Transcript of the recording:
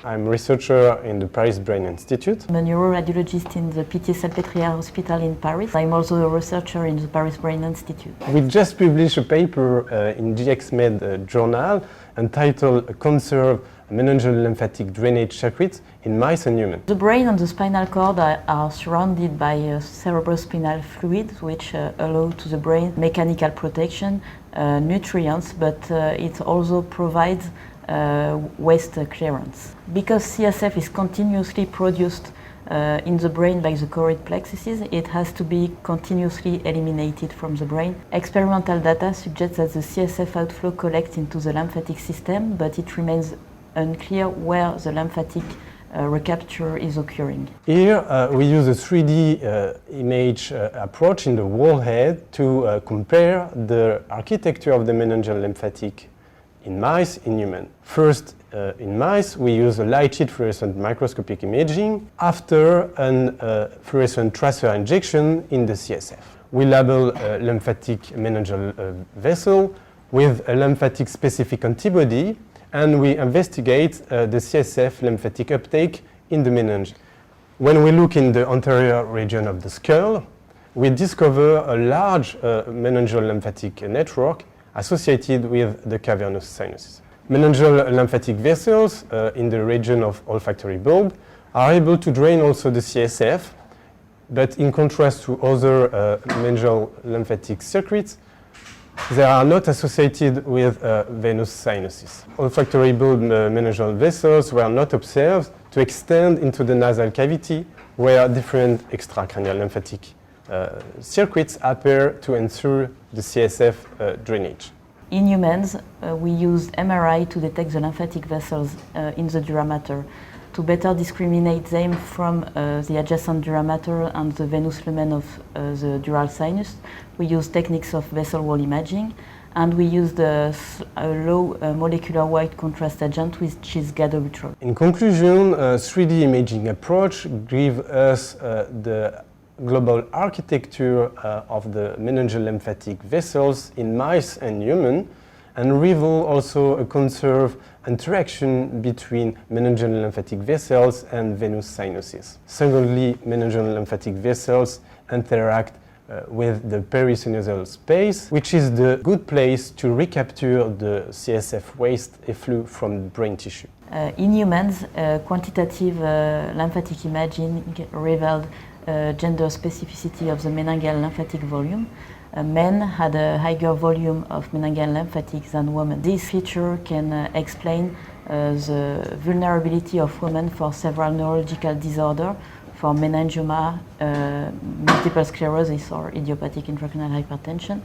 I'm a researcher in the Paris Brain Institute. I'm a neuroradiologist in the Pitié-Salpêtrière Hospital in Paris. I'm also a researcher in the Paris Brain Institute. We just published a paper in GXMed journal entitled Conserved meningeal lymphatic drainage circuits in mice and humans. The brain and the spinal cord are surrounded by cerebrospinal fluid, which allow to the brain mechanical protection, nutrients, but it also provides waste clearance. Because CSF is continuously produced in the brain by the choroid plexuses, it has to be continuously eliminated from the brain. Experimental data suggests that the CSF outflow collects into the lymphatic system, but it remains unclear where the lymphatic recapture is occurring. Here we use a 3D image approach in the whole head to compare the architecture of the meningeal lymphatic in mice, in human. First, in mice, we use a light sheet fluorescent microscopic imaging after a fluorescent tracer injection in the CSF. We label a lymphatic meningeal vessel with a lymphatic specific antibody, and we investigate the CSF lymphatic uptake in the meninge. When we look in the anterior region of the skull, we discover a large meningeal lymphatic network associated with the cavernous sinuses. Meningeal lymphatic vessels in the region of olfactory bulb are able to drain also the CSF, but in contrast to other meningeal lymphatic circuits, they are not associated with venous sinuses. Olfactory bulb meningeal vessels were not observed to extend into the nasal cavity, where different extracranial lymphatic circuits appear to ensure the CSF drainage. In humans, we use MRI to detect the lymphatic vessels in the dura mater. To better discriminate them from the adjacent dura mater and the venous lumen of the dural sinus, we use techniques of vessel wall imaging, and we use the low molecular white contrast agent, which is gadobutrol. In conclusion, a 3D imaging approach gives us the global architecture of the meningeal lymphatic vessels in mice and human, and reveal also a conserved interaction between meningeal lymphatic vessels and venous sinuses. Secondly, meningeal lymphatic vessels interact with the perisinusal space, which is the good place to recapture the CSF waste efflux from brain tissue. In humans, quantitative lymphatic imaging revealed gender specificity of the meningeal lymphatic volume. Men had a higher volume of meningeal lymphatics than women. This feature can explain the vulnerability of women for several neurological disorders, for meningioma, multiple sclerosis or idiopathic intracranial hypertension.